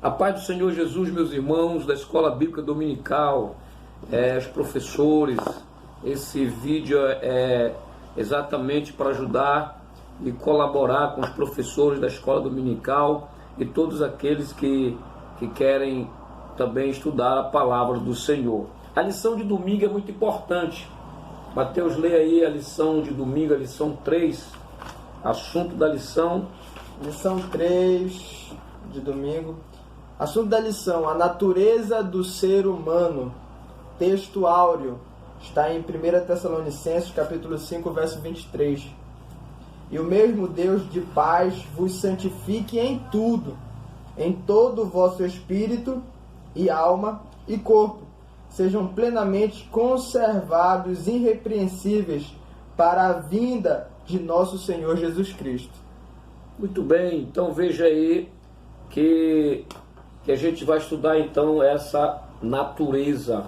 A paz do Senhor Jesus, meus irmãos da Escola Bíblica Dominical, os professores. Esse vídeo é exatamente para ajudar e colaborar com os professores da Escola Dominical e todos aqueles que querem também estudar a palavra do Senhor. A lição de domingo é muito importante. Mateus, lê aí a lição de domingo, a lição 3, assunto da lição. Lição 3 de domingo. Assunto da lição: a natureza do ser humano. Texto áureo. Está em 1 Tessalonicenses, capítulo 5, verso 23. E o mesmo Deus de paz vos santifique em tudo, em todo o vosso espírito e alma e corpo, sejam plenamente conservados, irrepreensíveis, para a vinda de nosso Senhor Jesus Cristo. Muito bem, então veja aí que a gente vai estudar então essa natureza.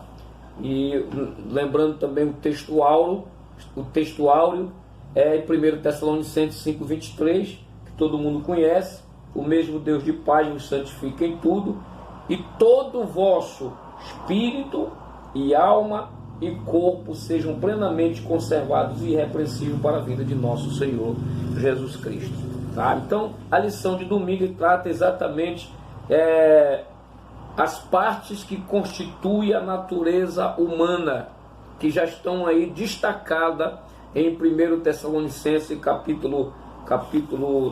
E lembrando também o texto áureo é em 1 Tessalonicenses 5:23, que todo mundo conhece. O mesmo Deus de paz vos santifica em tudo, e todo o vosso espírito e alma e corpo sejam plenamente conservados e irrepreensíveis para a vinda de nosso Senhor Jesus Cristo. Tá? Então, a lição de domingo trata exatamente as partes que constituem a natureza humana, que já estão aí destacadas em 1 Tessalonicenses capítulo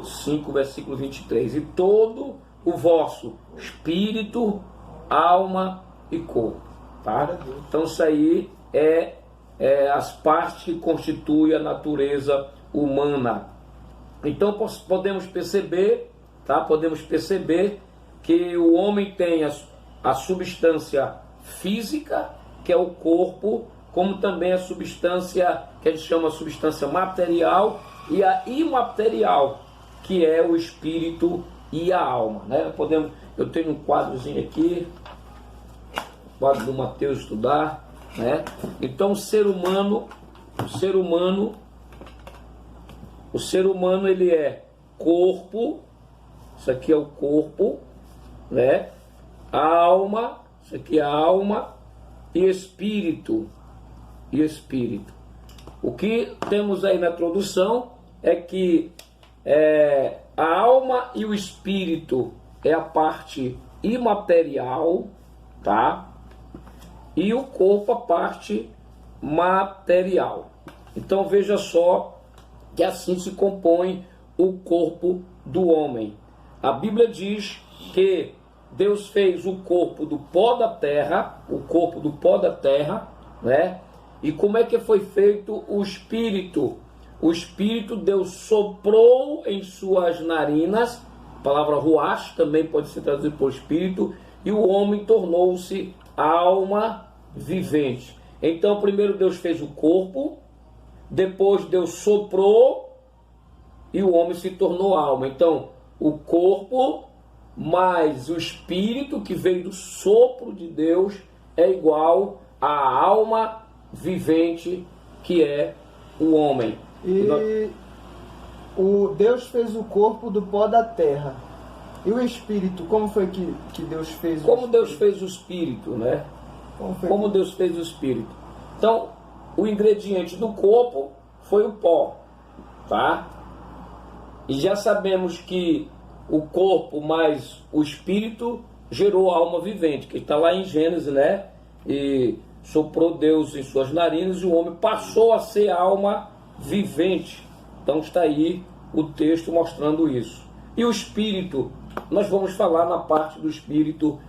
5, versículo 23. E todo o vosso espírito, alma e corpo. Tá? Então isso aí é as partes que constituem a natureza humana. Então podemos perceber, tá? Podemos perceber que o homem tem a substância física, que é o corpo, como também a substância que a gente chama de substância material, e a imaterial, que é o espírito e a alma, né? Eu tenho um quadrozinho aqui, quadro do Mateus estudar, né? Então o ser humano ele é corpo, isso aqui é o corpo, né? Alma, isso aqui é a alma, e espírito. O que temos aí na introdução é que a alma e o espírito é a parte imaterial, tá? E o corpo a parte material. Então veja só que assim se compõe o corpo do homem. A Bíblia diz que Deus fez o corpo do pó da terra, né? E como é que foi feito o espírito? O espírito Deus soprou em suas narinas, a palavra ruach também pode ser traduzida por espírito, e o homem tornou-se alma vivente. Então primeiro Deus fez o corpo, depois Deus soprou e o homem se tornou alma. Então o corpo mais o espírito que veio do sopro de Deus é igual à alma vivente que é o homem. E o Deus fez o corpo do pó da terra. E o espírito, como foi que Deus fez? Como Deus fez o espírito, né? Como Deus fez o espírito. Então, o ingrediente do corpo foi o pó, tá? E já sabemos que o corpo mais o espírito gerou a alma vivente, que está lá em Gênesis, né? E soprou Deus em suas narinas e o homem passou a ser alma vivente. Então está aí o texto mostrando isso. E o espírito, nós vamos falar na parte do espírito,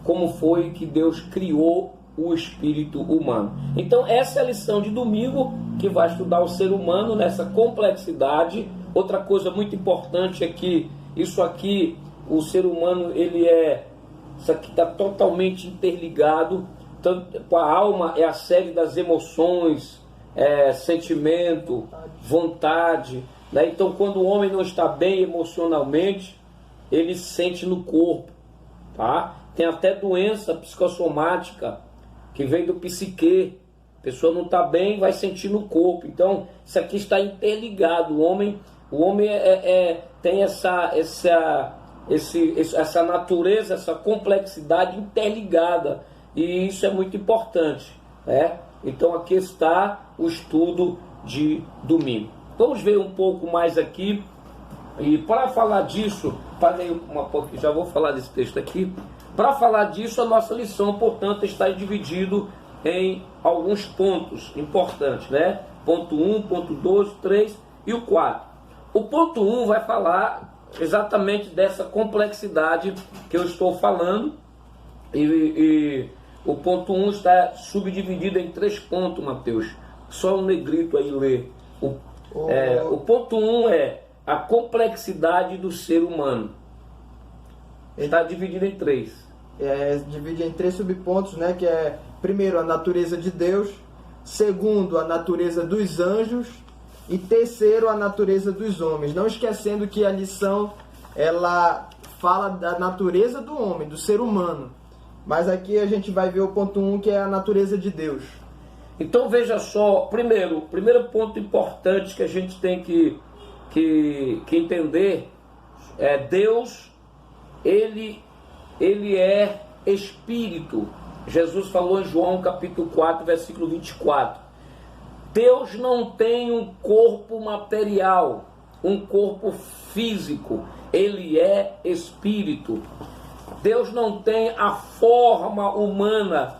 como foi que Deus criou o espírito humano. Então essa é a lição de domingo, que vai estudar o ser humano nessa complexidade. Outra coisa muito importante é que isso aqui, o ser humano, isso aqui está totalmente interligado. Tanto a alma é a sede das emoções, sentimento, vontade, né? Então quando o homem não está bem emocionalmente, ele sente no corpo, tá? Tem até doença psicossomática que vem do psique. A pessoa não está bem, vai sentir no corpo. Então isso aqui está interligado. O homem tem essa natureza, essa complexidade interligada. E isso é muito importante, né? Então aqui está o estudo de domingo. Vamos ver um pouco mais aqui. E para falar disso, já vou falar desse texto aqui. Para falar disso, a nossa lição, portanto, está dividido em alguns pontos importantes, né? Ponto 1, ponto 2, 3 e o 4. O ponto 1 vai falar exatamente dessa complexidade que eu estou falando. E o ponto 1 está subdividido em 3 pontos, Mateus. Só um negrito aí lê. O ponto 1 é a complexidade do ser humano. Está dividido em 3. Divide em 3 subpontos, né? Que é, primeiro, a natureza de Deus. Segundo, a natureza dos anjos. E terceiro, a natureza dos homens. Não esquecendo que a lição, ela fala da natureza do homem, do ser humano. Mas aqui a gente vai ver o ponto 1, que é a natureza de Deus. Então veja só, o primeiro ponto importante que a gente tem que entender é Deus, ele é Espírito. Jesus falou em João capítulo 4, versículo 24. Deus não tem um corpo material, um corpo físico. Ele é Espírito. Deus não tem a forma humana.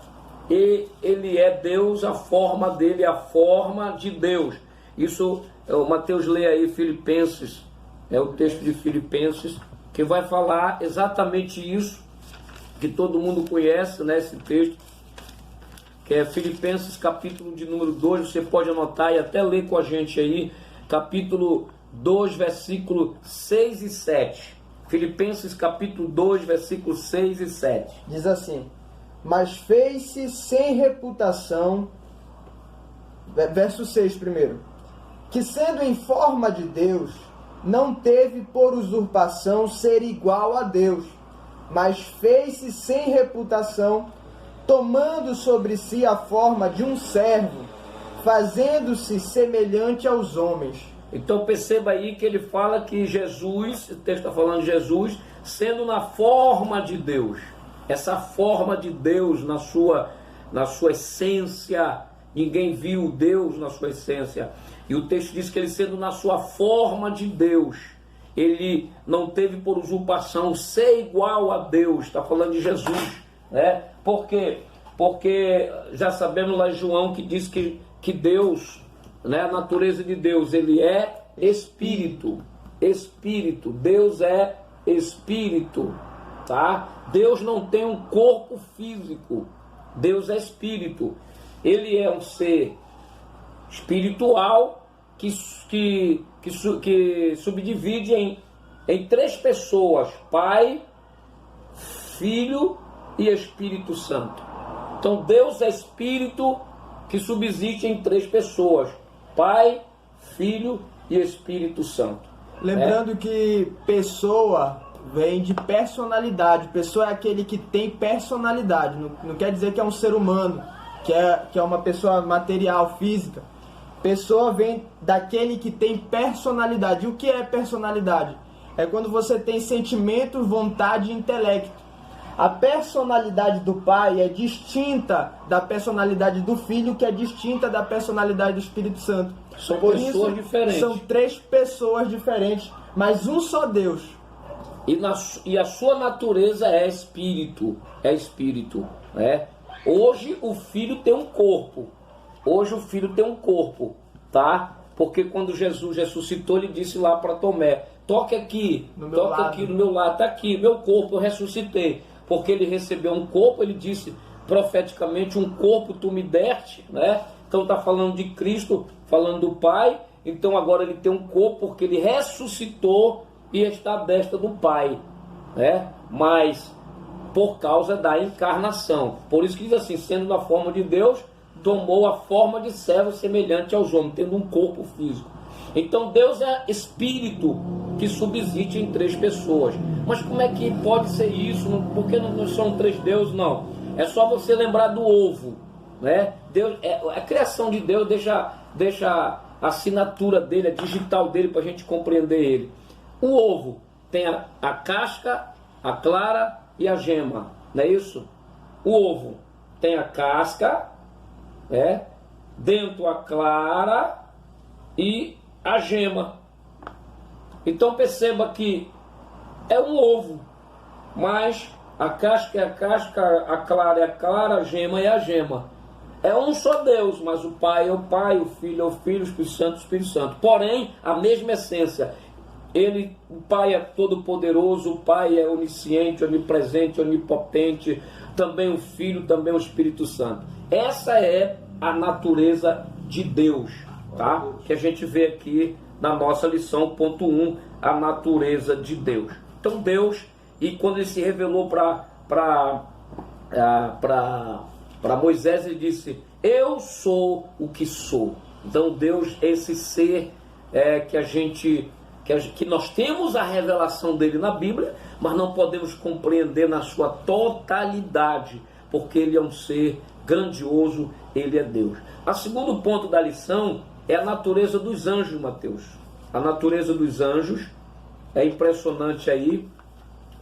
Ele é Deus, a forma dele é a forma de Deus. Isso, o Mateus lê aí Filipenses, é o texto de Filipenses, que vai falar exatamente isso, que todo mundo conhece, né, esse texto, que é Filipenses capítulo de número 2, você pode anotar e até ler com a gente aí, capítulo 2, versículo 6 e 7. Filipenses capítulo 2, versículos 6 e 7. Diz assim: mas fez-se sem reputação, verso 6 primeiro, que sendo em forma de Deus, não teve por usurpação ser igual a Deus, mas fez-se sem reputação, tomando sobre si a forma de um servo, fazendo-se semelhante aos homens. Então perceba aí que ele fala que Jesus, o texto está falando de Jesus, sendo na forma de Deus. Essa forma de Deus na sua essência, ninguém viu Deus na sua essência. E o texto diz que ele sendo na sua forma de Deus, ele não teve por usurpação ser igual a Deus. Está falando de Jesus, né? Por quê? Porque já sabemos lá em João que diz que Deus, né, a natureza de Deus, ele é Espírito. Espírito. Deus é Espírito, tá? Deus não tem um corpo físico. Deus é Espírito. Ele é um ser espiritual que subdivide em 3 pessoas: Pai, Filho e Espírito Santo. Então Deus é Espírito que subsiste em 3 pessoas: Pai, Filho e Espírito Santo. Lembrando que pessoa vem de personalidade. Pessoa é aquele que tem personalidade. Não quer dizer que é um ser humano, que é uma pessoa material, física. Pessoa vem daquele que tem personalidade. E o que é personalidade? É quando você tem sentimento, vontade e intelecto. A personalidade do pai é distinta da personalidade do filho, que é distinta da personalidade do Espírito Santo. São pessoas diferentes. São 3 pessoas diferentes, mas um só Deus. E a sua natureza é espírito, né? Hoje o filho tem um corpo. Tá? Porque quando Jesus ressuscitou, ele disse lá para Tomé: toque aqui, no meu lado, tá aqui, meu corpo, eu ressuscitei. Porque ele recebeu um corpo, ele disse profeticamente: um corpo tu me deste, né? Então está falando de Cristo, falando do Pai. Então agora ele tem um corpo porque ele ressuscitou e está à destra do Pai, né? Mas por causa da encarnação. Por isso que diz assim: sendo na forma de Deus, tomou a forma de servo semelhante aos homens, tendo um corpo físico. Então Deus é Espírito que subsiste em 3 pessoas. Mas como é que pode ser isso? Por que não são 3 deuses? Não. É só você lembrar do ovo, né? Deus, a criação de Deus deixa a assinatura dele, a digital dele, para a gente compreender ele. O ovo, tem a casca, a clara e a gema, não é isso? O ovo tem a casca, dentro a clara e a gema. Então perceba que é um ovo, mas a casca é a casca, a clara é a clara, a gema é a gema. É um só Deus, mas o Pai é o Pai, o Filho é o Filho, o Espírito Santo é o Espírito Santo. Porém, a mesma essência. O Pai é todo-poderoso, o Pai é onisciente, onipresente, onipotente, também o Filho, também o Espírito Santo. Essa é a natureza de Deus, tá? Que a gente vê aqui na nossa lição, ponto 1, a natureza de Deus. Então Deus, e quando ele se revelou para Moisés, ele disse: eu sou o que sou. Então Deus é esse ser que nós temos a revelação dele na Bíblia, mas não podemos compreender na sua totalidade, porque ele é um ser grandioso, ele é Deus. O segundo ponto da lição é a natureza dos anjos, Mateus. A natureza dos anjos é impressionante aí,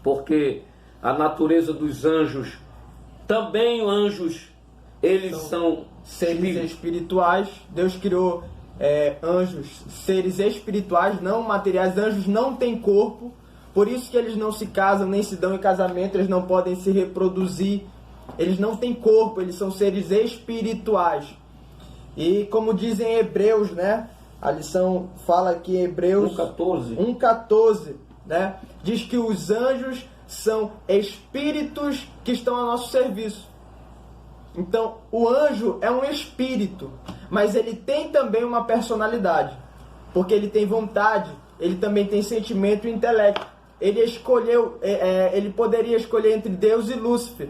porque a natureza dos anjos, também anjos, eles são seres espirituais. Deus criou anjos, seres espirituais, não materiais. Anjos não têm corpo, por isso que eles não se casam, nem se dão em casamento, eles não podem se reproduzir, eles não têm corpo, eles são seres espirituais. E como dizem Hebreus, né? A lição fala aqui em Hebreus 1,14, né? Diz que os anjos são espíritos que estão a nosso serviço. Então, o anjo é um espírito, mas ele tem também uma personalidade, porque ele tem vontade, ele também tem sentimento e intelecto. Ele escolheu, ele poderia escolher entre Deus e Lúcifer.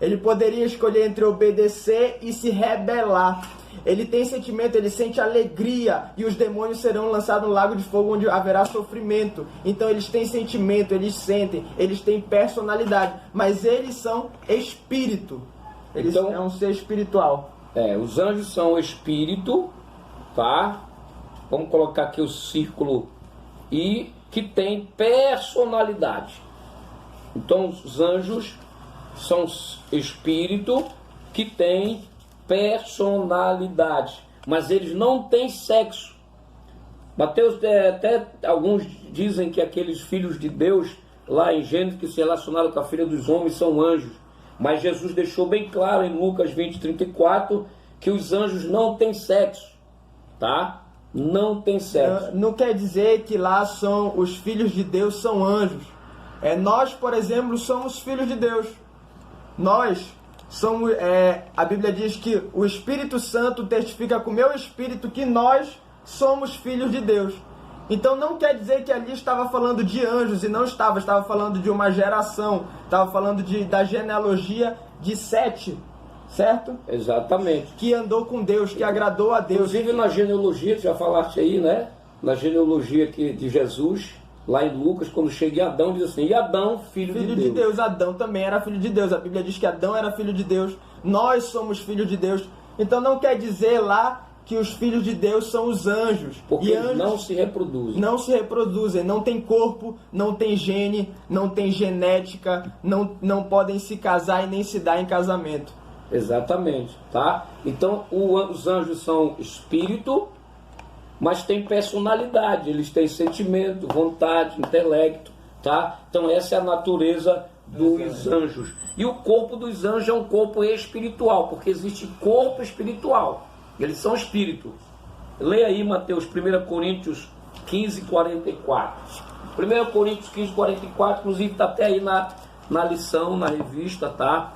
Ele poderia escolher entre obedecer e se rebelar. Ele tem sentimento, ele sente alegria, e os demônios serão lançados no lago de fogo onde haverá sofrimento. Então eles têm sentimento, eles sentem, eles têm personalidade, mas eles são espírito. Eles é um ser espiritual. Os anjos são espírito, tá? Vamos colocar aqui o círculo I, que tem personalidade. Então os anjos são espírito que tem personalidade, mas eles não têm sexo. Mateus, até alguns dizem que aqueles filhos de Deus lá em Gênesis que se relacionaram com a filha dos homens são anjos, mas Jesus deixou bem claro em Lucas 20:34 que os anjos não têm sexo, tá? Não tem sexo. Não quer dizer que lá são os filhos de Deus são anjos. Nós, por exemplo, somos filhos de Deus. Nós somos, a Bíblia diz que o Espírito Santo testifica com o meu espírito que nós somos filhos de Deus. Então não quer dizer que ali estava falando de anjos, e não estava falando de uma geração, estava falando da genealogia de Sete, certo? Exatamente. Que andou com Deus, que agradou a Deus. Inclusive na genealogia, já falaste aí, né? Na genealogia aqui de Jesus, lá em Lucas, quando chega em Adão, diz assim: e Adão, filho de Deus. Adão também era filho de Deus. A Bíblia diz que Adão era filho de Deus. Nós somos filhos de Deus. Então não quer dizer lá que os filhos de Deus são os anjos. Porque anjos não se reproduzem. Não se reproduzem. Não tem corpo, não tem gene, não tem genética, não podem se casar e nem se dar em casamento. Exatamente, tá? Então os anjos são espírito, mas tem personalidade, eles têm sentimento, vontade, intelecto, tá? Então essa é a natureza dos anjos. E o corpo dos anjos é um corpo espiritual, porque existe corpo espiritual. Eles são espírito. Leia aí Mateus 1 Coríntios 15:44. 1 Coríntios 15:44, inclusive está até aí na lição, na revista, tá?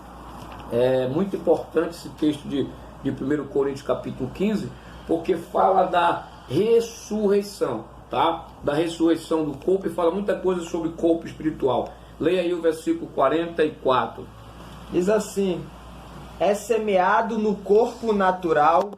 É muito importante esse texto de 1 Coríntios capítulo 15, porque fala da ressurreição, tá? Da ressurreição do corpo, e fala muita coisa sobre corpo espiritual. Leia aí o versículo 44. Diz assim: é semeado no corpo natural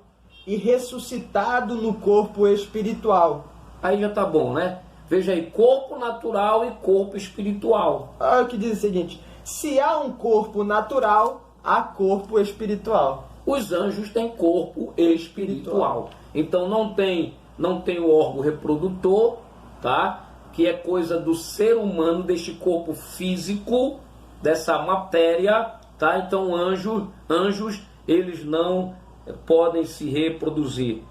e ressuscitado no corpo espiritual. Aí já tá bom, né? Veja aí, corpo natural e corpo espiritual. Olha o que diz o seguinte: se há um corpo natural, há corpo espiritual. Os anjos têm corpo espiritual. Então não tem o órgão reprodutor, tá? que é coisa do ser humano, deste corpo físico, dessa matéria, tá? Então anjos, eles não podem se reproduzir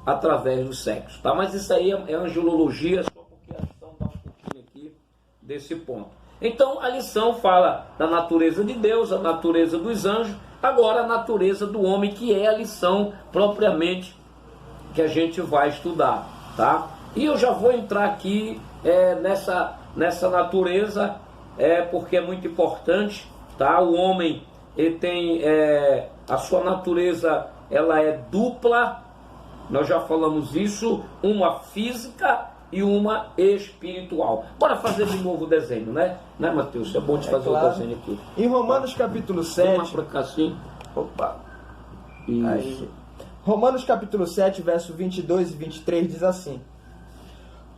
através do sexo, tá? Mas isso aí é angelologia, só porque a lição dá um pouquinho aqui desse ponto. Então a lição fala da natureza de Deus, a natureza dos anjos, agora a natureza do homem, que é a lição propriamente que a gente vai estudar, tá? E eu já vou entrar aqui nessa natureza, porque é muito importante, tá? O homem, ele tem a sua natureza, ela é dupla. Nós já falamos isso, uma física e uma espiritual. Bora fazer de novo o desenho, né? Né, Mateus? É bom de fazer claro. O desenho aqui. Em Romanos capítulo 7... Vamos pra cá assim. Opa! Isso. Aí. Romanos capítulo 7, verso 22 e 23 diz assim: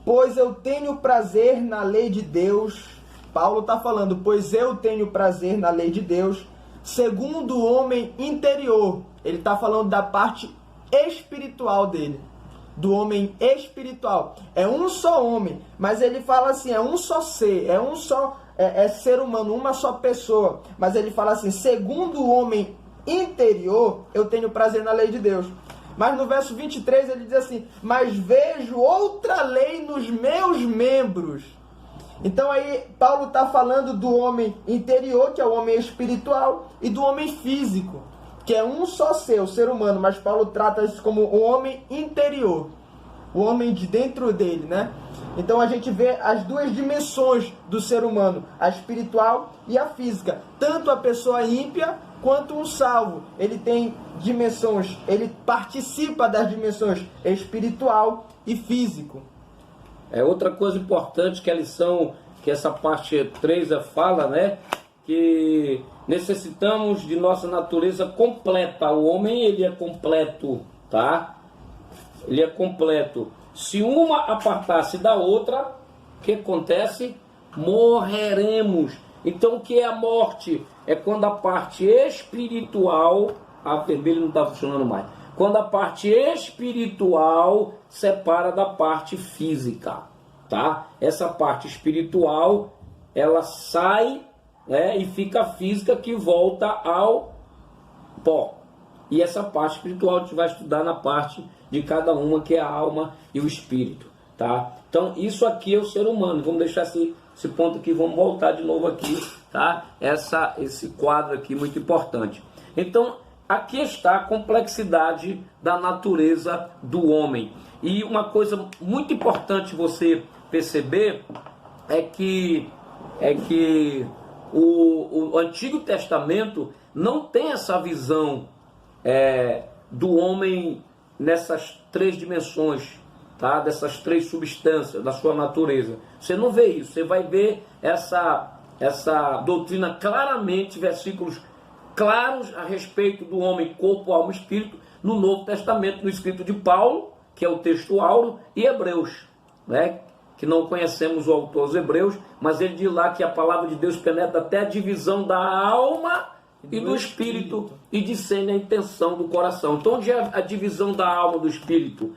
pois eu tenho prazer na lei de Deus. Paulo está falando, pois eu tenho prazer na lei de Deus, segundo o homem interior. Ele está falando da parte espiritual dele, do homem espiritual. É um só homem, mas ele fala assim, é um só ser, é um só ser humano, uma só pessoa. Mas ele fala assim, segundo o homem interior, eu tenho prazer na lei de Deus. Mas no verso 23 ele diz assim, mas vejo outra lei nos meus membros. Então aí Paulo está falando do homem interior, que é o homem espiritual, e do homem físico, que é um só ser, o ser humano, mas Paulo trata isso como o homem interior, o homem de dentro dele, né? Então a gente vê as duas dimensões do ser humano, a espiritual e a física. Tanto a pessoa ímpia quanto um salvo, ele tem dimensões, ele participa das dimensões espiritual e físico. Outra coisa importante que a lição, que essa parte 3 fala, né? Que necessitamos de nossa natureza completa. O homem, ele é completo, tá? Ele é completo. Se uma apartar-se da outra, o que acontece? Morreremos. Então o que é a morte? É quando a parte espiritual, a vermelha não está funcionando mais, quando a parte espiritual separa da parte física, tá? Essa parte espiritual, ela sai, né, e fica física, que volta ao pó. E essa parte espiritual a gente vai estudar na parte de cada uma, que é a alma e o espírito, tá? Então isso aqui é o ser humano. Vamos deixar esse ponto aqui, vamos voltar de novo aqui, tá? Esse quadro aqui muito importante. Então aqui está a complexidade da natureza do homem. E uma coisa muito importante você perceber é que o Antigo Testamento não tem essa visão do homem nessas três dimensões, tá? Dessas três substâncias da sua natureza. Você não vê isso. Você vai ver essa doutrina claramente, versículos claros a respeito do homem, corpo, alma e espírito, no Novo Testamento, no escrito de Paulo, que é o texto áureo, e Hebreus, né? Que não conhecemos o autor aos Hebreus, mas ele diz lá que a palavra de Deus penetra até a divisão da alma e do espírito, e discerne a intenção do coração. Então onde é a divisão da alma e do espírito?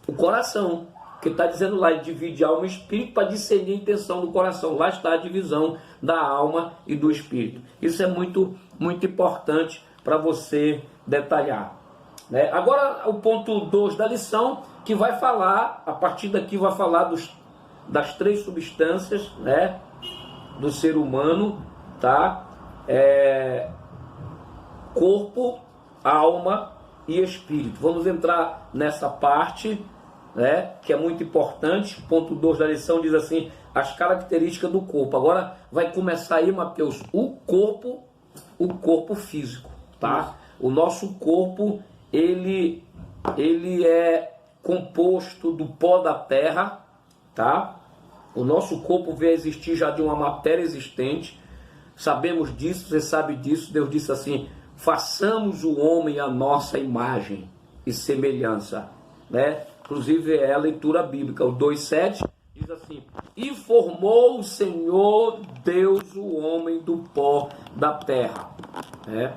O coração, que está dizendo lá, ele divide alma e espírito para discernir a intenção do coração. Lá está a divisão da alma e do espírito. Isso é muito, muito importante para você detalhar, né? Agora o ponto 2 da lição, que vai falar, a partir daqui vai falar das três substâncias, né, do ser humano, tá? Corpo, alma e espírito. Vamos entrar nessa parte, né, que é muito importante. Ponto 2 da lição diz assim, as características do corpo. Agora vai começar aí, Mateus, o corpo físico, tá? O nosso corpo, ele é composto do pó da terra, tá? O nosso corpo veio a existir já de uma matéria existente. Sabemos disso, você sabe disso. Deus disse assim, façamos o homem à nossa imagem e semelhança, né? Inclusive é a leitura bíblica, o 2:7 diz assim, e formou o Senhor Deus o homem do pó da terra, né?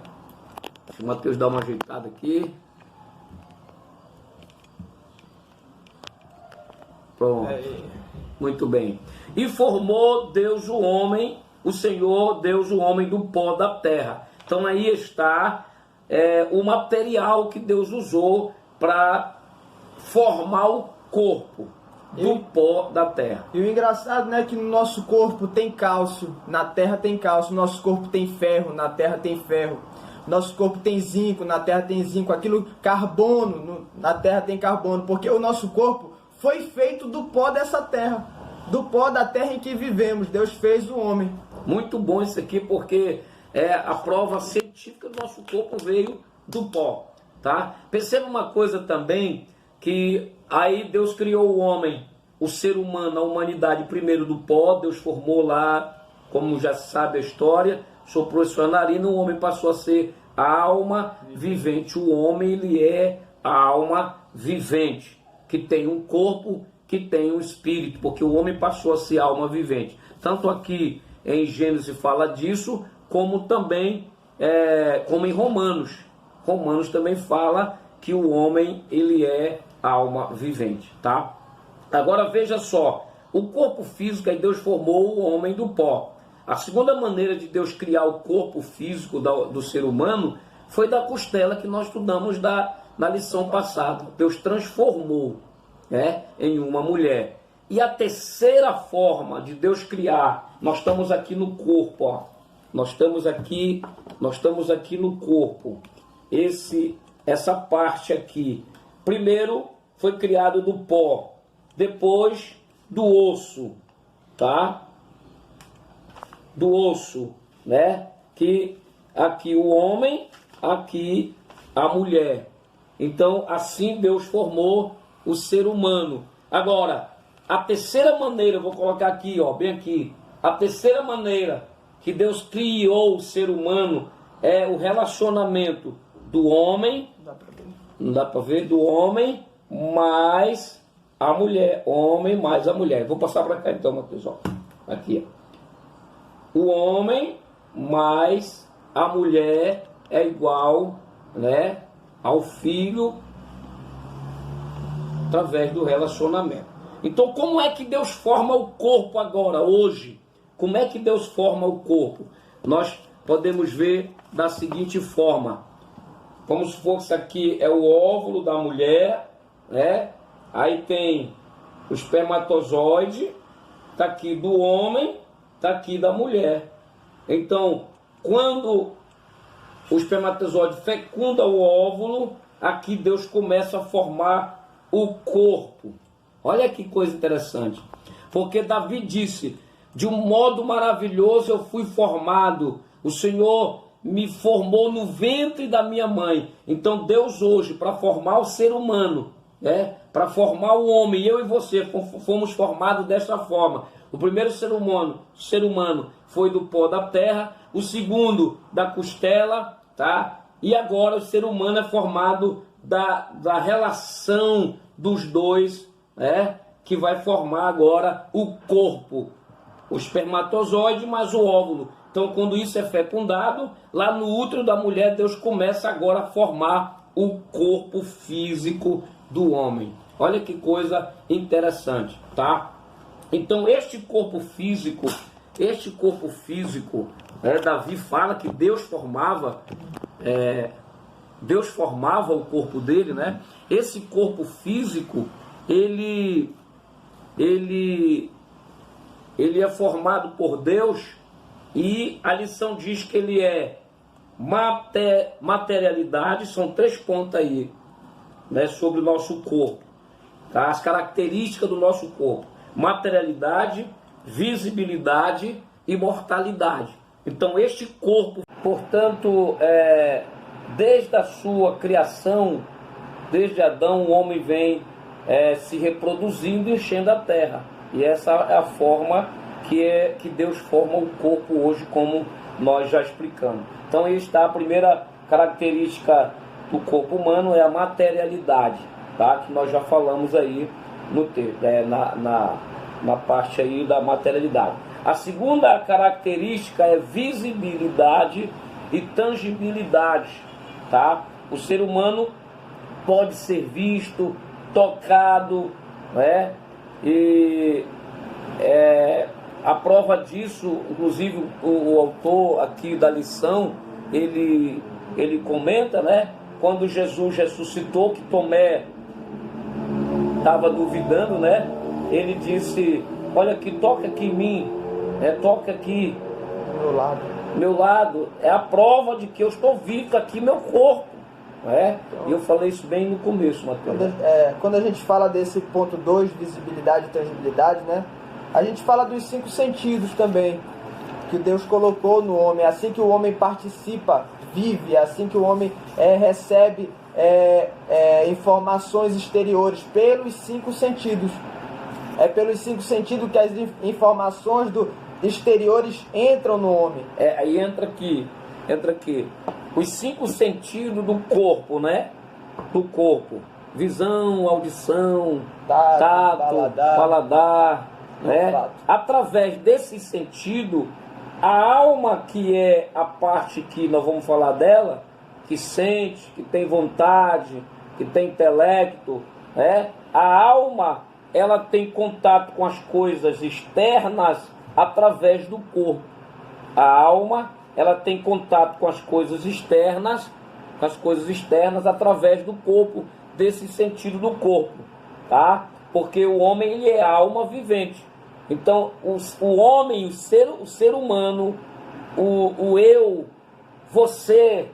Deixa o Mateus dar uma ajeitada aqui. Pronto. Muito bem. E formou Deus o homem, o Senhor Deus o homem do pó da terra. Então aí está o material que Deus usou para formar o corpo do pó da terra. E o engraçado, né, que no nosso corpo tem cálcio, na terra tem cálcio, no nosso corpo tem ferro, na terra tem ferro. Nosso corpo tem zinco, na terra tem zinco. Aquilo, carbono, na terra tem carbono. Porque o nosso corpo foi feito do pó dessa terra. Do pó da terra em que vivemos. Deus fez o homem. Muito bom isso aqui, porque a prova científica do nosso corpo veio do pó. Tá? Perceba uma coisa também, que aí Deus criou o homem, o ser humano, a humanidade, primeiro do pó. Deus formou lá, como já se sabe a história, soprou sua narina, o homem passou a ser a alma vivente. O homem, ele é a alma vivente, que tem um corpo, que tem um espírito, porque o homem passou a ser alma vivente. Tanto aqui em Gênesis fala disso, como também como em Romanos. Romanos também fala que o homem, ele é alma vivente, tá? Agora veja só, o corpo físico, aí Deus formou o homem do pó. A segunda maneira de Deus criar o corpo físico do ser humano foi da costela, que nós estudamos na lição passada. Deus transformou, em uma mulher. E a terceira forma de Deus criar, nós estamos aqui no corpo, ó. Nós estamos aqui no corpo. Essa parte aqui. Primeiro foi criado do pó, depois do osso, tá? Do osso, né? Que aqui o homem, aqui a mulher. Então, assim Deus formou o ser humano. Agora, a terceira maneira, eu vou colocar aqui, ó, bem aqui. A terceira maneira que Deus criou o ser humano é o relacionamento do homem, não dá para ver, do homem mais a mulher. Homem mais a mulher. Vou passar para cá então, Matheus, ó. Aqui, ó. O homem mais a mulher é igual, né, ao filho através do relacionamento. Então, como é que Deus forma o corpo agora, hoje? Como é que Deus forma o corpo? Nós podemos ver da seguinte forma. Como se fosse aqui é o óvulo da mulher, né? Aí tem o espermatozoide, tá aqui do homem, está aqui da mulher. Então, quando o espermatozoide fecunda o óvulo, aqui Deus começa a formar o corpo. Olha que coisa interessante. Porque Davi disse, de um modo maravilhoso eu fui formado. O Senhor me formou no ventre da minha mãe. Então Deus hoje, para formar o ser humano, para formar o homem, eu e você fomos formados dessa forma. O primeiro ser humano foi do pó da terra, o segundo da costela, tá? E agora o ser humano é formado da relação dos dois, que vai formar agora o corpo, o espermatozoide mais o óvulo. Então, quando isso é fecundado, lá no útero da mulher, Deus começa agora a formar o corpo físico do homem. Olha que coisa interessante, tá? Então, este corpo físico, Davi fala que Deus formava o corpo dele, né? Esse corpo físico, ele é formado por Deus, e a lição diz que ele é materialidade. São 3 pontos aí, né, sobre o nosso corpo, tá? As características do nosso corpo: materialidade, visibilidade e mortalidade. Então este corpo, portanto, desde a sua criação, desde Adão, o homem vem se reproduzindo e enchendo a terra. E essa é a forma que Deus forma o corpo hoje, como nós já explicamos. Então aí está a primeira característica do corpo humano, é a materialidade, tá? Que nós já falamos aí no texto, na parte aí da materialidade. A segunda característica é visibilidade e tangibilidade, tá? O ser humano pode ser visto, tocado, né? E A prova disso, inclusive o autor aqui da lição, ele comenta, né? Quando Jesus ressuscitou, que Tomé estava duvidando, né? Ele disse: olha aqui, toca aqui em mim, toca aqui meu lado, é a prova de que eu estou vivo, aqui meu corpo, e eu falei isso bem no começo, Mateus. Quando a gente fala desse ponto 2, visibilidade e tangibilidade, né? A gente fala dos 5 sentidos também, que Deus colocou no homem. É assim que o homem participa, vive, é assim que o homem recebe informações exteriores, pelos 5 sentidos. É pelos 5 sentidos que as informações exteriores entram no homem. Aí entra aqui, os 5 sentidos do corpo, né? Do corpo: visão, audição, tato, paladar, né? Através desse sentido, a alma, que é a parte que nós vamos falar dela, que sente, que tem vontade, que tem intelecto, a alma, ela tem contato com as coisas externas através do corpo. A alma, ela tem contato com as coisas externas, através do corpo, desse sentido do corpo, tá? Porque o homem, ele é alma vivente. Então, o homem, o ser humano, o eu, você,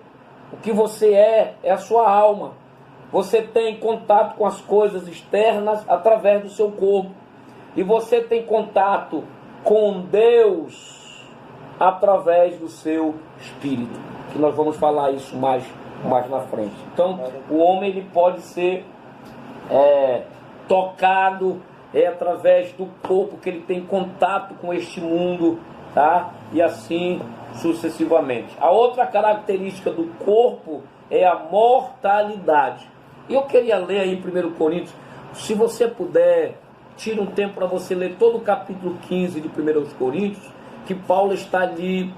o que você é a sua alma. Você tem contato com as coisas externas através do seu corpo. E você tem contato com Deus através do seu espírito. Que nós vamos falar isso mais na frente. Então, o homem, ele pode ser tocado através do corpo, que ele tem contato com este mundo, tá? E assim sucessivamente. A outra característica do corpo é a mortalidade. E eu queria ler aí em 1 Coríntios, se você puder, tira um tempo para você ler todo o capítulo 15 de 1 Coríntios, que Paulo está ali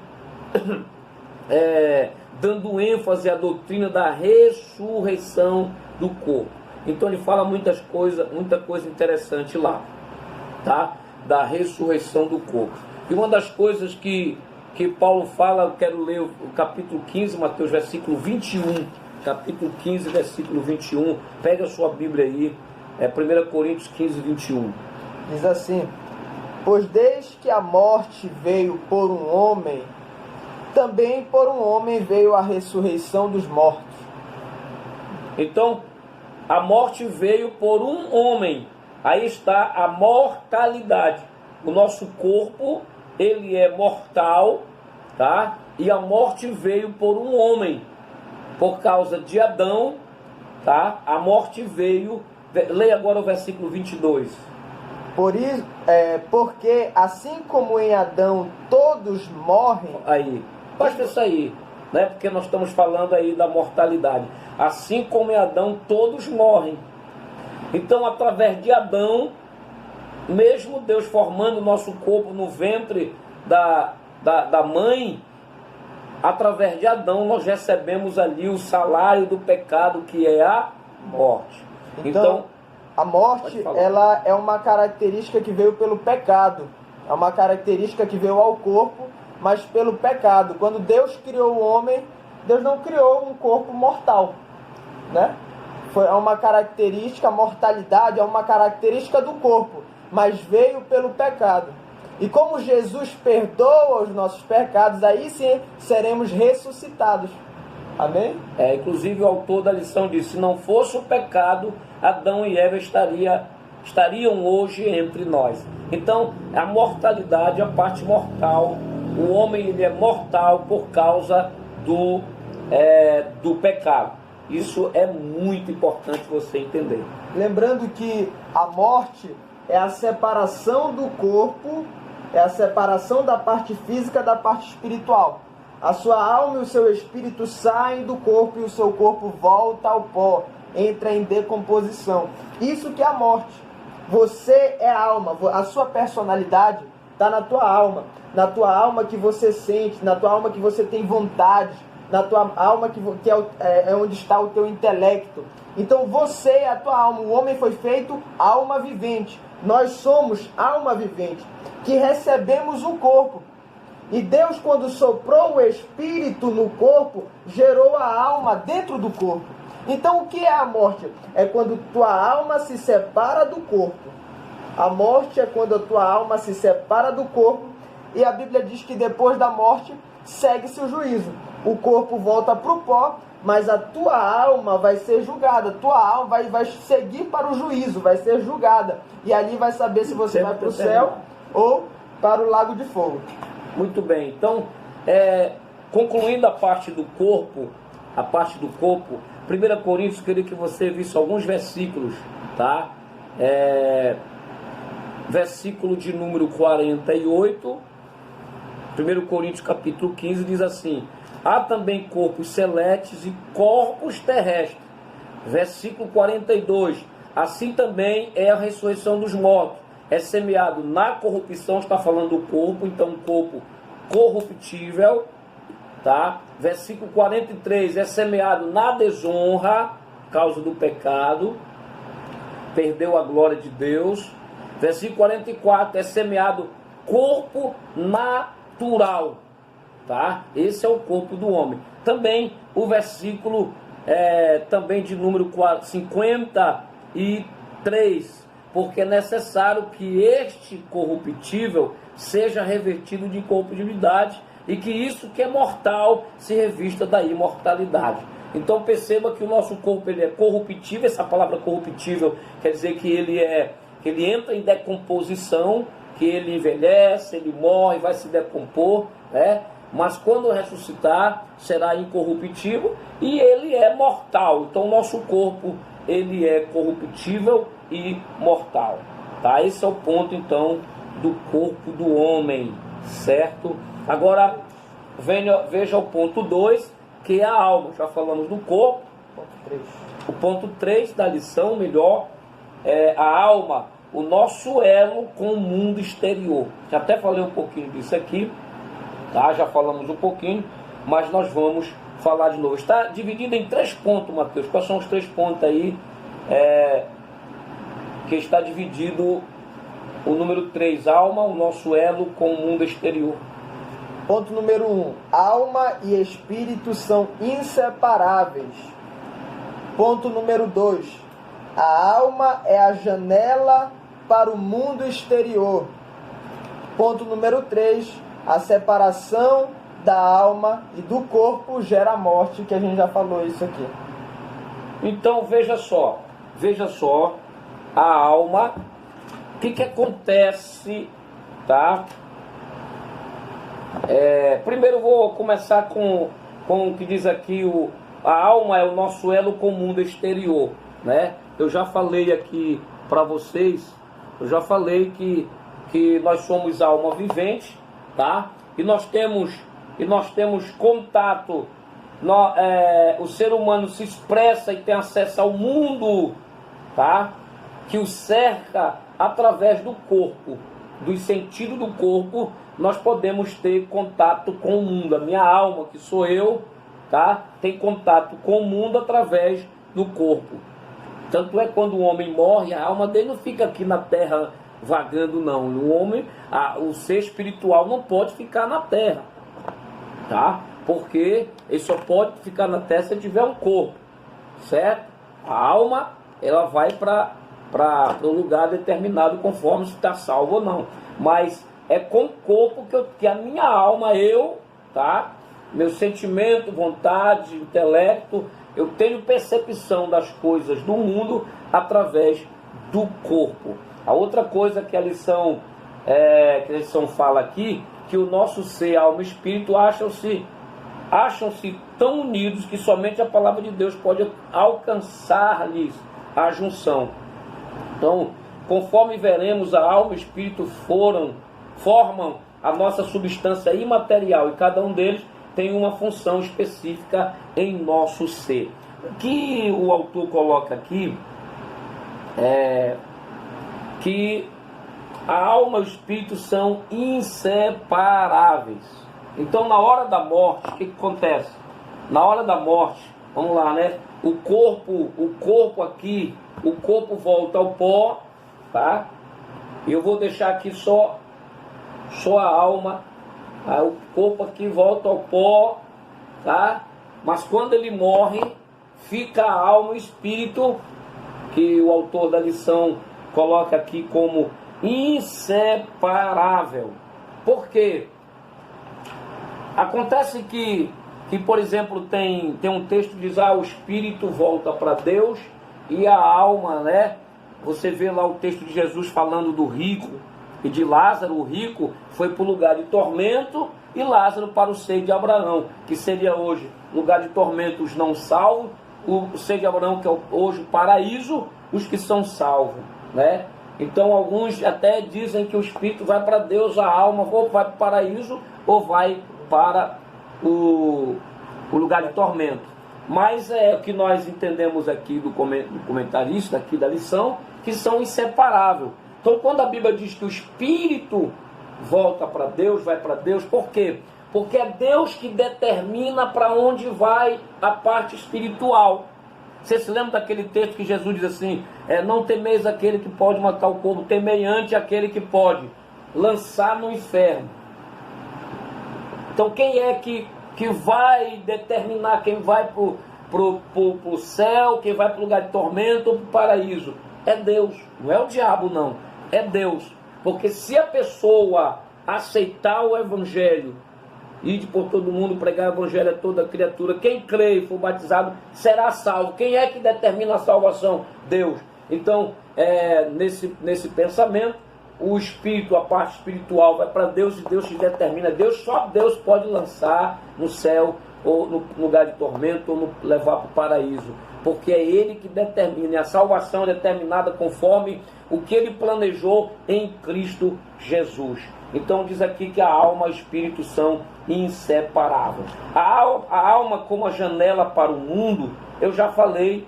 dando ênfase à doutrina da ressurreição do corpo. Então ele fala muita coisa interessante lá, tá? Da ressurreição do corpo. E uma das coisas que Paulo fala, eu quero ler o capítulo 15, Mateus, versículo 21. Capítulo 15, versículo 21. Pega a sua Bíblia aí, 1 Coríntios 15, 21. Diz assim: pois desde que a morte veio por um homem, também por um homem veio a ressurreição dos mortos. Então, a morte veio por um homem. Aí está a mortalidade. O nosso corpo, ele é mortal, tá? E a morte veio por um homem. Por causa de Adão, tá? A morte veio. Leia agora o versículo 22. Porque assim como em Adão todos morrem. Aí, basta isso aí, né? Porque nós estamos falando aí da mortalidade. Assim como em Adão todos morrem. Então, através de Adão, mesmo Deus formando o nosso corpo no ventre da mãe, através de Adão nós recebemos ali o salário do pecado, que é a morte. Então a morte, ela é uma característica que veio pelo pecado. É uma característica que veio ao corpo, mas pelo pecado. Quando Deus criou o homem, Deus não criou um corpo mortal, né? É uma característica, a mortalidade é uma característica do corpo, mas veio pelo pecado. E como Jesus perdoa os nossos pecados, aí sim seremos ressuscitados. Amém? Inclusive o autor da lição diz: se não fosse o pecado, Adão e Eva estariam hoje entre nós. Então, a mortalidade, a parte mortal, o homem, ele é mortal por causa do pecado. Isso é muito importante você entender. Lembrando que a morte é a separação do corpo, é a separação da parte física da parte espiritual. A sua alma e o seu espírito saem do corpo e o seu corpo volta ao pó, entra em decomposição. Isso que é a morte. Você é a alma, a sua personalidade está na tua alma que você sente, na tua alma que você tem vontade, na tua alma, que é onde está o teu intelecto. Então você é a tua alma. O homem foi feito alma vivente. Nós somos alma vivente, que recebemos um corpo. E Deus, quando soprou o Espírito no corpo, gerou a alma dentro do corpo. Então o que é a morte? É quando tua alma se separa do corpo. A morte é quando a tua alma se separa do corpo. E a Bíblia diz que depois da morte segue-se o juízo. O corpo volta para o pó, mas a tua alma vai ser julgada. Tua alma vai seguir para o juízo, vai ser julgada. E ali vai saber se você vai para o céu ou para o lago de fogo. Muito bem. Então, concluindo a parte do corpo, 1 Coríntios, queria que você visse alguns versículos, tá? Versículo de número 48, 1 Coríntios capítulo 15, diz assim: há também corpos celestes e corpos terrestres. Versículo 42, assim também é a ressurreição dos mortos. É semeado na corrupção, está falando do corpo, então um corpo corruptível, tá? Versículo 43, é semeado na desonra, causa do pecado, perdeu a glória de Deus. Versículo 44, é semeado corpo natural, tá? Esse é o corpo do homem. Também o versículo também de número 53, porque é necessário que este corruptível seja revertido de incorruptibilidade e que isso que é mortal se revista da imortalidade. Então perceba que o nosso corpo ele é corruptível. Essa palavra corruptível quer dizer que ele entra em decomposição, que ele envelhece, ele morre, vai se decompor, né? Mas quando ressuscitar será incorruptível e ele é mortal. Então o nosso corpo ele é corruptível e mortal, tá? Esse é o ponto então do corpo do homem, certo? Agora veja o ponto 2, que é a alma. Já falamos do corpo. O ponto 3 da lição, melhor, é a alma, o nosso elo com o mundo exterior. Já até falei um pouquinho disso aqui, tá? Já falamos um pouquinho, mas nós vamos falar de novo. Está dividido em 3 pontos, Mateus. Quais são os 3 pontos aí que está dividido? O número 3, alma, o nosso elo com o mundo exterior. Ponto número 1, alma e espírito são inseparáveis. Ponto número 2, a alma é a janela para o mundo exterior. Ponto número 3, a separação da alma e do corpo gera morte, que a gente já falou isso aqui. Então veja só, a alma, o que acontece, tá? Primeiro eu vou começar com o que diz aqui, a alma é o nosso elo com o mundo exterior, né? Eu já falei aqui para vocês, que nós somos alma vivente, tá? E nós temos contato, o ser humano se expressa e tem acesso ao mundo, tá? Que o cerca através do corpo, dos sentidos do corpo. Nós podemos ter contato com o mundo. A minha alma, que sou eu, tá? Tem contato com o mundo através do corpo. Tanto é quando o homem morre, a alma dele não fica aqui na terra vagando, não. O homem, o ser espiritual não pode ficar na terra, tá? Porque ele só pode ficar na terra se ele tiver um corpo, certo? A alma, ela vai para um lugar determinado conforme se está salvo ou não. Mas é com o corpo que a minha alma, tá? Meu sentimento, vontade, intelecto, eu tenho percepção das coisas do mundo através do corpo. A outra coisa que a lição fala aqui, que o nosso ser, alma e espírito acham-se tão unidos que somente a palavra de Deus pode alcançar-lhes a junção. Então, conforme veremos, a alma e o espírito formam a nossa substância imaterial e cada um deles tem uma função específica em nosso ser. O que o autor coloca aqui é que a alma e o espírito são inseparáveis. Então, na hora da morte, o que acontece? na hora da morte, vamos lá, né? O corpo aqui, o corpo volta ao pó, tá? Eu vou deixar aqui só a alma, tá? O corpo aqui volta ao pó, tá? Mas quando ele morre, fica a alma e o espírito, que o autor da lição coloca aqui como inseparável. Por quê? Acontece que por exemplo, tem um texto que diz, o espírito volta para Deus e a alma, né? Você vê lá o texto de Jesus falando do rico e de Lázaro. O rico foi para o lugar de tormento e Lázaro para o seio de Abraão, que seria hoje lugar de tormento os não salvos, o seio de Abraão que é hoje o paraíso, os que são salvos, né? Então alguns até dizem que o espírito vai para Deus, a alma ou vai para o paraíso ou vai para o lugar de tormento. Mas é o que nós entendemos aqui do comentarista aqui da lição, que são inseparáveis. Então quando a Bíblia diz que o espírito volta para Deus, vai para Deus, por quê? Porque é Deus que determina para onde vai a parte espiritual. Você se lembra daquele texto que Jesus diz assim, não temeis aquele que pode matar o corpo, temei ante aquele que pode lançar no inferno. Então quem é que vai determinar quem vai pro céu, quem vai para o lugar de tormento ou para o paraíso? É Deus, não é o diabo não, é Deus. Porque se a pessoa aceitar o evangelho, ir por todo mundo, pregar o evangelho a toda criatura, quem crê e for batizado será salvo. Quem é que determina a salvação? Deus. Então, nesse pensamento, o espírito, a parte espiritual vai para Deus e Deus que determina. Só Deus pode lançar no céu ou no lugar de tormento ou levar para o paraíso, porque é Ele que determina, e a salvação é determinada conforme o que Ele planejou em Cristo Jesus. Então diz aqui que a alma e o espírito são inseparáveis. A alma como a janela para o mundo, eu já falei,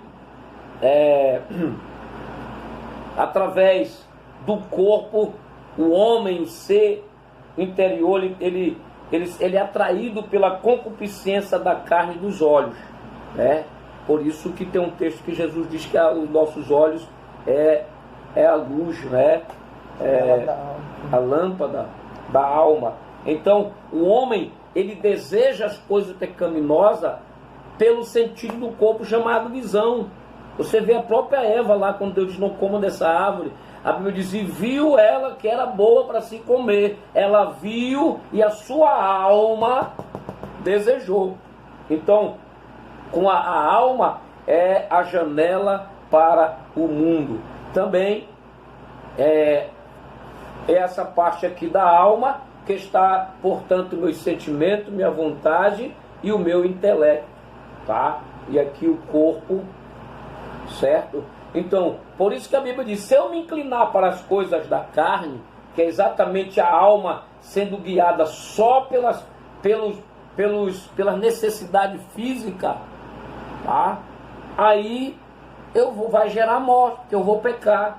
através do corpo, o homem, o ser interior, ele é atraído pela concupiscência da carne e dos olhos, né? Por isso que tem um texto que Jesus diz que os nossos olhos é a luz, né? A lâmpada da alma. Então o homem, ele deseja as coisas pecaminosas pelo sentido do corpo chamado visão. Você vê a própria Eva lá, quando Deus diz não coma dessa árvore, a Bíblia diz, e viu ela que era boa para se comer. Ela viu e a sua alma desejou. Então, com a alma é a janela para o mundo. Também é essa parte aqui da alma que está, portanto, meus sentimentos, minha vontade e o meu intelecto, tá? E aqui o corpo, certo? Então, por isso que a Bíblia diz, se eu me inclinar para as coisas da carne, que é exatamente a alma sendo guiada só pelas necessidades físicas, tá? Aí vai gerar morte, que eu vou pecar.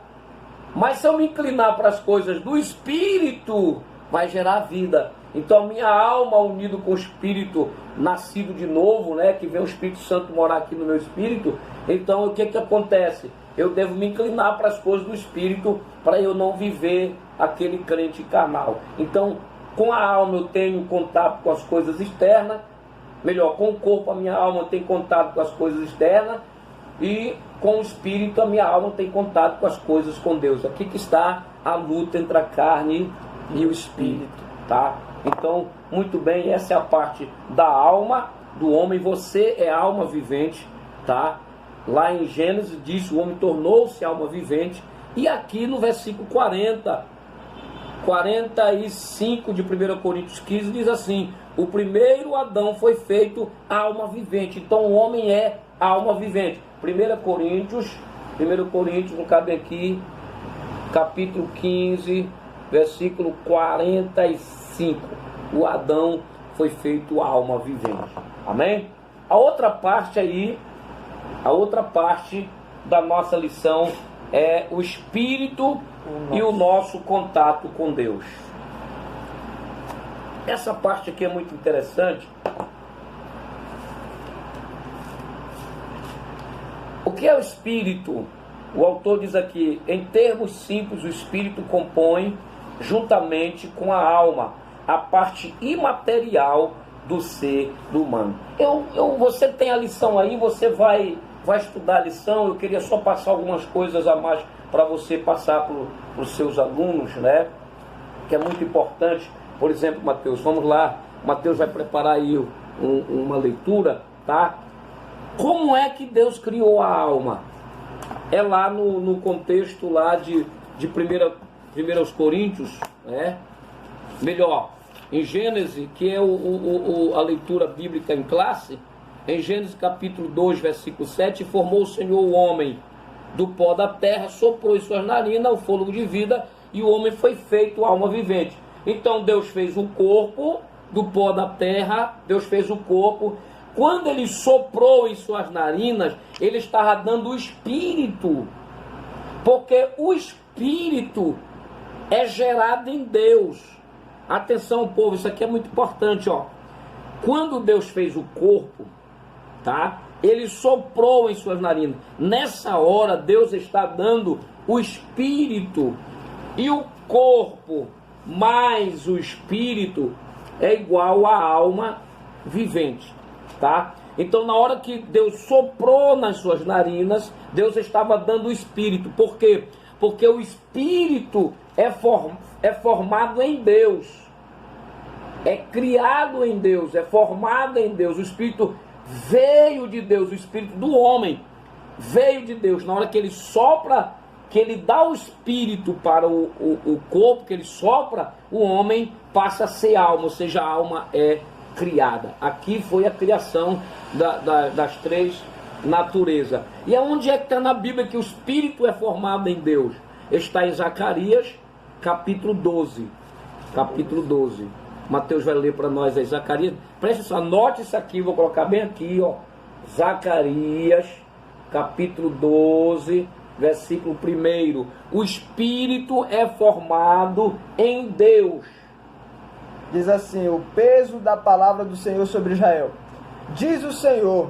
Mas se eu me inclinar para as coisas do Espírito, vai gerar vida. Então a minha alma unida com o Espírito nascido de novo, né, que vem o Espírito Santo morar aqui no meu Espírito, então o que acontece? Eu devo me inclinar para as coisas do Espírito para eu não viver aquele crente carnal. Então com a alma eu tenho contato com as coisas externas, melhor, com o corpo a minha alma tem contato com as coisas externas, e com o Espírito a minha alma tem contato com as coisas com Deus. Aqui que está a luta entre a carne e o Espírito, tá? Então, muito bem, essa é a parte da alma do homem. Você é alma vivente, tá? Lá em Gênesis diz, o homem tornou-se alma vivente. E aqui no versículo 45 de 1 Coríntios 15 diz assim, o primeiro Adão foi feito alma vivente. Então o homem é alma vivente. 1 Coríntios, não cabe aqui, capítulo 15, versículo 45. O Adão foi feito alma vivente. Amém? A outra parte da nossa lição é o Espírito e o nosso contato com Deus. Essa parte aqui é muito interessante, que é o espírito? O autor diz aqui, em termos simples, o espírito compõe, juntamente com a alma, a parte imaterial do ser humano. Você tem a lição aí, você vai estudar a lição. Eu queria só passar algumas coisas a mais para você passar para os seus alunos, né? Que é muito importante. Por exemplo, Mateus, vamos lá. Mateus vai preparar aí uma leitura, tá? Como é que Deus criou a alma? É lá no contexto lá de 1 Coríntios, né? Melhor, em Gênesis, que é a leitura bíblica em classe, em Gênesis capítulo 2, versículo 7, formou o Senhor o homem do pó da terra, soprou em suas narinas o fôlego de vida, e o homem foi feito alma vivente. Então Deus fez o corpo do pó da terra, Deus fez o corpo. Quando ele soprou em suas narinas, ele estava dando o espírito, porque o espírito é gerado em Deus. Atenção, povo, isso aqui é muito importante, ó. Quando Deus fez o corpo, tá? Ele soprou em suas narinas. Nessa hora, Deus está dando o espírito, e o corpo mais o espírito é igual à alma vivente, tá? Então, na hora que Deus soprou nas suas narinas, Deus estava dando o espírito. Por quê? Porque o espírito é formado em Deus, é criado em Deus, é formado em Deus. O espírito veio de Deus, o espírito do homem veio de Deus. Na hora que ele sopra, que ele dá o espírito para o corpo, que ele sopra, o homem passa a ser alma, ou seja, a alma é criada. Aqui foi a criação das três naturezas. E aonde é que está na Bíblia que o espírito é formado em Deus? Está em Zacarias, capítulo 12. Capítulo 12. Mateus vai ler para nós aí, Zacarias. Preste atenção, anote isso aqui, vou colocar bem aqui, ó. Zacarias, capítulo 12, versículo 1. O espírito é formado em Deus. Diz assim: o peso da palavra do Senhor sobre Israel. Diz o Senhor,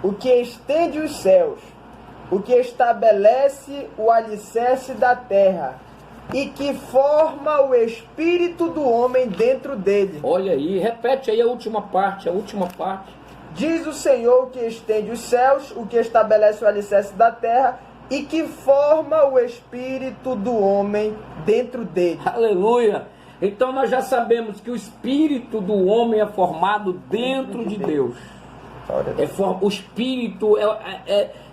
o que estende os céus, o que estabelece o alicerce da terra, e que forma o espírito do homem dentro dele. Olha aí, repete aí a última parte, Diz o Senhor, que estende os céus, o que estabelece o alicerce da terra, e que forma o espírito do homem dentro dele. Aleluia! Então nós já sabemos que o espírito do homem é formado dentro de Deus. O espírito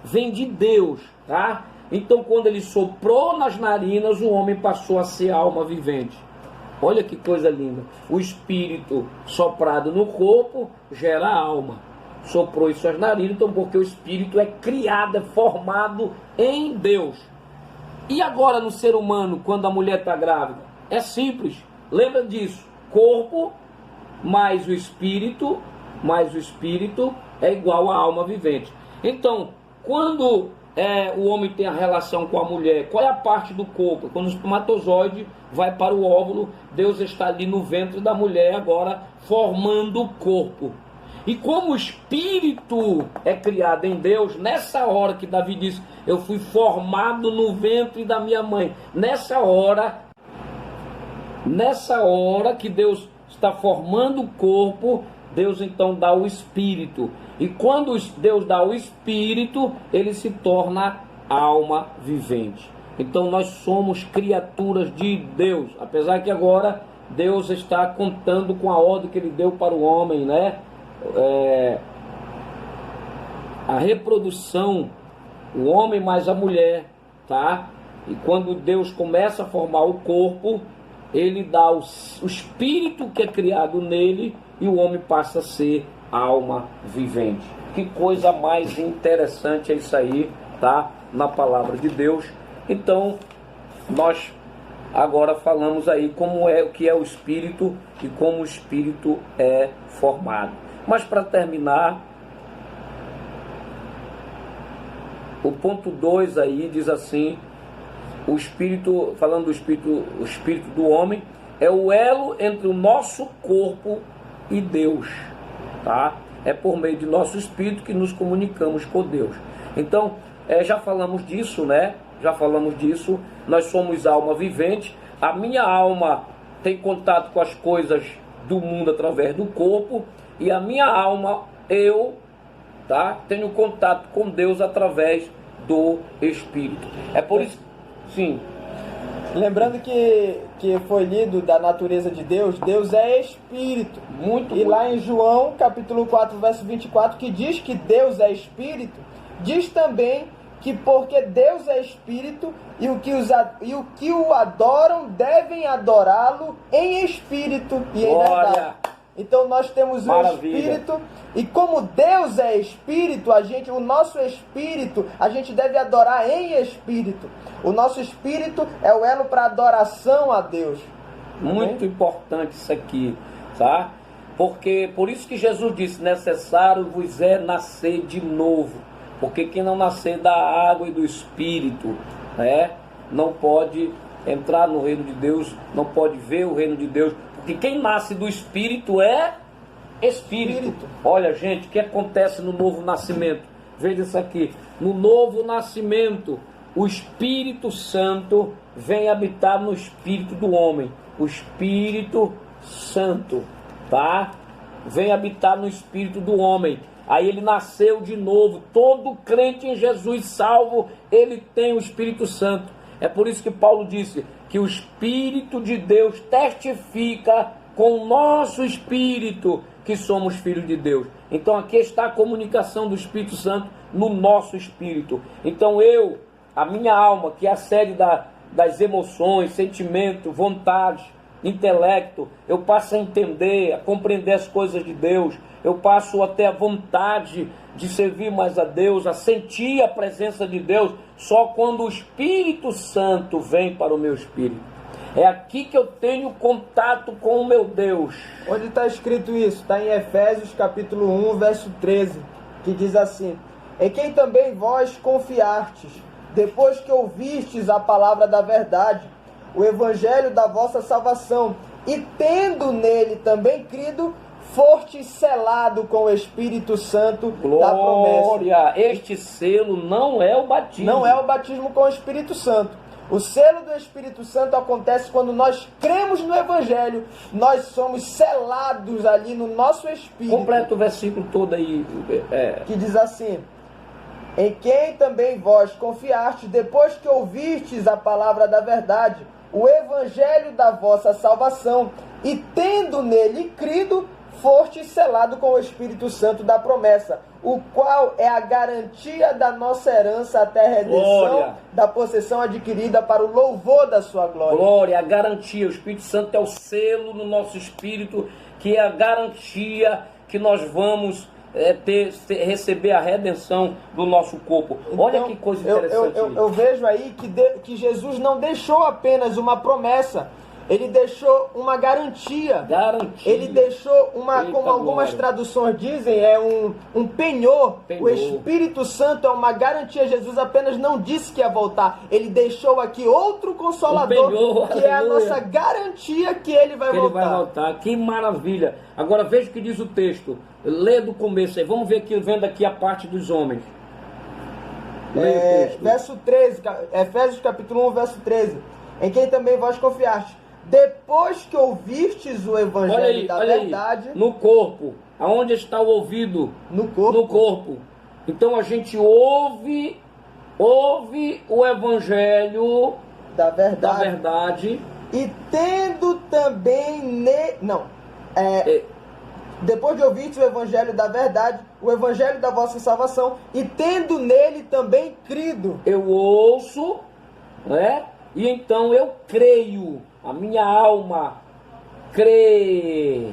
vem de Deus, tá? Então, quando ele soprou nas narinas, o homem passou a ser alma vivente. Olha que coisa linda. O espírito soprado no corpo gera alma. Soprou em suas narinas, então, porque o espírito é criado, é formado em Deus. E agora no ser humano, quando a mulher está grávida? É simples. Lembra disso? Corpo mais o espírito é igual à alma vivente. Então, quando o homem tem a relação com a mulher, qual é a parte do corpo? Quando o espermatozoide vai para o óvulo, Deus está ali no ventre da mulher agora formando o corpo. E como o espírito é criado em Deus, nessa hora que Davi diz, eu fui formado no ventre da minha mãe, nessa hora que Deus está formando o corpo, Deus então dá o espírito. E quando Deus dá o espírito, ele se torna alma vivente. Então nós somos criaturas de Deus. Apesar que agora Deus está contando com a ordem que ele deu para o homem, né? A reprodução, o homem mais a mulher, tá? E quando Deus começa a formar o corpo, ele dá o espírito que é criado nele, e o homem passa a ser alma vivente. Que coisa mais interessante é isso aí, tá? Na palavra de Deus. Então, nós agora falamos aí o que é o espírito e como o espírito é formado. Mas para terminar, o ponto 2 aí diz assim: o espírito, falando do espírito, o espírito do homem é o elo entre o nosso corpo e Deus, tá? É por meio de nosso espírito que nos comunicamos com Deus. Então, já falamos disso, né? Já falamos disso. Nós somos alma vivente. A minha alma tem contato com as coisas do mundo através do corpo. E a minha alma, eu, tá? Tenho contato com Deus através do Espírito. É por isso, sim. Lembrando que foi lido da natureza de Deus, Deus é Espírito. E lá em João, capítulo 4, verso 24, que diz que Deus é Espírito, diz também que porque Deus é Espírito e o que o adoram devem adorá-lo em Espírito e em verdade. Então nós temos o Espírito, e como Deus é Espírito, o nosso Espírito, a gente deve adorar em Espírito. O nosso Espírito é o elo para adoração a Deus. Muito importante isso aqui, tá? Porque, por isso que Jesus disse, necessário vos é nascer de novo. Porque quem não nascer da água e do Espírito, né, não pode entrar no reino de Deus, não pode ver o reino de Deus. Porque quem nasce do Espírito é Espírito. Olha, gente, o que acontece no novo nascimento? Veja isso aqui. No novo nascimento, o Espírito Santo vem habitar no espírito do homem. O Espírito Santo, tá? Vem habitar no espírito do homem. Aí ele nasceu de novo. Todo crente em Jesus salvo, ele tem o Espírito Santo. É por isso que Paulo disse que o Espírito de Deus testifica com o nosso espírito que somos filhos de Deus. Então aqui está a comunicação do Espírito Santo no nosso espírito. Então a minha alma, que é a sede das emoções, sentimento, vontade, intelecto, eu passo a entender, a compreender as coisas de Deus, eu passo a ter a vontade de servir mais a Deus, a sentir a presença de Deus, só quando o Espírito Santo vem para o meu espírito. É aqui que eu tenho contato com o meu Deus. Onde está escrito isso? Está em Efésios capítulo 1, verso 13, que diz assim: em quem também vós confiastes, depois que ouvistes a palavra da verdade, o evangelho da vossa salvação, e tendo nele também crido, foste selado com o Espírito Santo da promessa. Glória! Este selo não é o batismo. Não é o batismo com o Espírito Santo. O selo do Espírito Santo acontece quando nós cremos no Evangelho. Nós somos selados ali no nosso espírito. Completa o versículo todo aí. Que diz assim: em quem também vós confiastes, depois que ouvistes a palavra da verdade, o Evangelho da vossa salvação, e tendo nele crido, foste selado com o Espírito Santo da promessa, o qual é a garantia da nossa herança até a redenção da possessão adquirida para o louvor da sua glória. Glória, a garantia. O Espírito Santo é o selo no nosso espírito, que é a garantia que nós vamos receber a redenção do nosso corpo. Então, olha que coisa interessante. Eu vejo aí que Jesus não deixou apenas uma promessa, ele deixou uma garantia. Ele deixou como algumas traduções dizem, um penhor. O Espírito Santo é uma garantia. Jesus apenas não disse que ia voltar. Ele deixou aqui outro consolador, que é a nossa garantia que ele vai voltar. Ele vai voltar. Que maravilha. Agora veja o que diz o texto. Lê do começo aí. Vamos ver aqui, vendo aqui a parte dos homens. Verso 13, Efésios capítulo 1, verso 13. Em quem também vós confiastes, depois que ouvistes o evangelho da verdade. No corpo. Aonde está o ouvido? No corpo. No corpo. Então a gente ouve o evangelho da verdade. E tendo também depois de ouvirdes o evangelho da verdade, o evangelho da vossa salvação, e tendo nele também crido. Eu ouço, né? E então eu creio. A minha alma crê.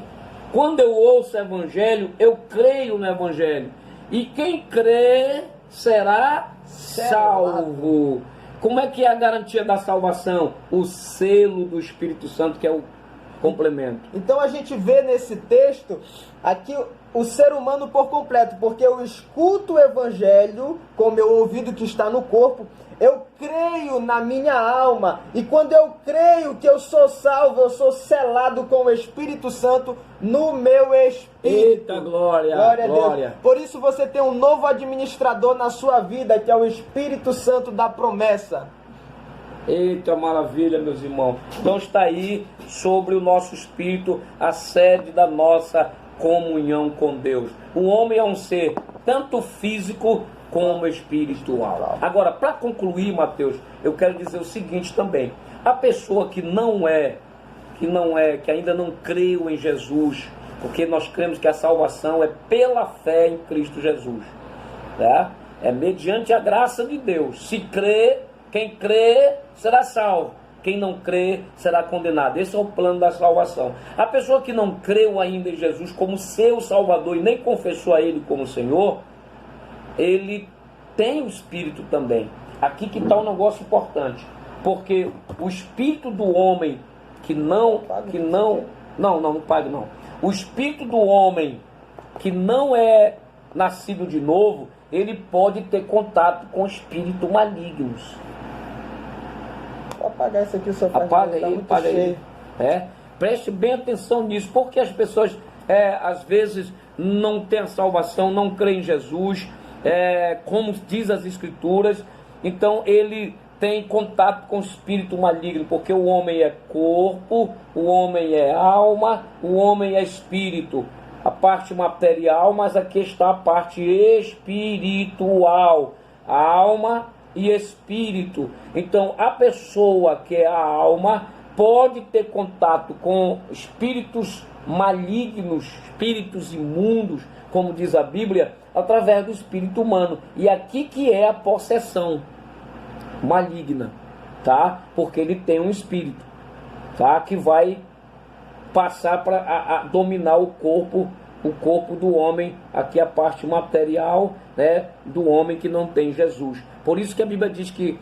Quando eu ouço o Evangelho, eu creio no Evangelho. E quem crê será salvo. Como é que é a garantia da salvação? O selo do Espírito Santo, que é complemento. Então a gente vê nesse texto aqui o ser humano por completo, porque eu escuto o evangelho com o meu ouvido que está no corpo, eu creio na minha alma, e quando eu creio que eu sou salvo, eu sou selado com o Espírito Santo no meu espírito. Eita, glória, Glória a glória. Deus. Por isso você tem um novo administrador na sua vida, que é o Espírito Santo da promessa. Eita, maravilha, meus irmãos. Então está aí sobre o nosso espírito a sede da nossa comunhão com Deus. O homem é um ser tanto físico como espiritual. Agora, para concluir, Mateus, eu quero dizer o seguinte também. A pessoa que ainda não creu em Jesus, porque nós cremos que a salvação é pela fé em Cristo Jesus, tá? É mediante a graça de Deus. Se crê, quem crê será salvo. Quem não crê será condenado. Esse é o plano da salvação. A pessoa que não creu ainda em Jesus como seu Salvador e nem confessou a Ele como Senhor, ele tem o Espírito também. Aqui que está um negócio importante. Porque o Espírito do homem não pague não. O Espírito do homem que não é nascido de novo, ele pode ter contato com espíritos malignos. Vou apagar isso aqui, só faz Apaga tá aí, muito apaga cheio. aí. Preste bem atenção nisso, porque as pessoas às vezes não têm a salvação, não creem em Jesus, como diz as Escrituras. Então ele tem contato com o espírito maligno, porque o homem é corpo, o homem é alma, o homem é espírito. A parte material, mas aqui está a parte espiritual, a alma e espírito. Então a pessoa que é a alma pode ter contato com espíritos malignos, espíritos imundos, como diz a Bíblia, através do espírito humano. E aqui que é a possessão maligna, tá? Porque ele tem um espírito, tá? Que vai passar para dominar o corpo do homem, aqui a parte material, né, do homem que não tem Jesus. Por isso que a Bíblia diz que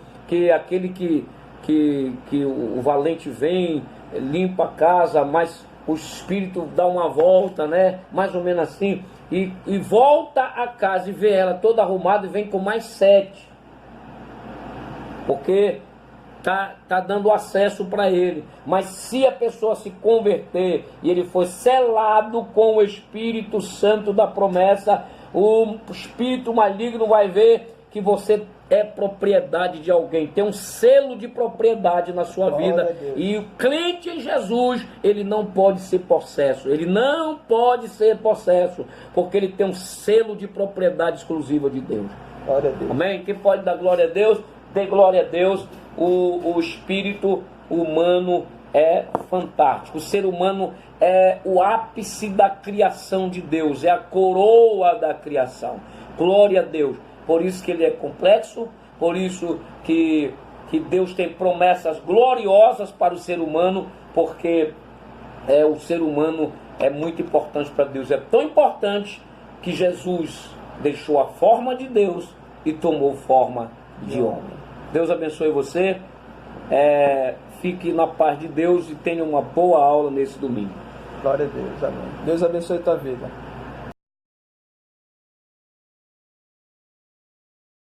aquele que o valente vem, limpa a casa, mas o espírito dá uma volta, né, mais ou menos assim, e volta a casa e vê ela toda arrumada e vem com mais 7. Porque tá dando acesso para ele. Mas se a pessoa se converter e ele for selado com o Espírito Santo da promessa, o espírito maligno vai ver que você é propriedade de alguém, tem um selo de propriedade na sua vida. E o crente em Jesus, ele não pode ser possesso, porque ele tem um selo de propriedade exclusiva de Deus. Glória a Deus. Amém? Quem pode dar glória a Deus? Dê glória a Deus. O espírito humano é fantástico. O ser humano é o ápice da criação de Deus, é a coroa da criação. Glória a Deus. Por isso que ele é complexo, por isso que Deus tem promessas gloriosas para o ser humano, porque o ser humano é muito importante para Deus. É tão importante que Jesus deixou a forma de Deus e tomou forma de homem. Deus abençoe você, fique na paz de Deus e tenha uma boa aula nesse domingo. Glória a Deus, amém. Deus abençoe a tua vida.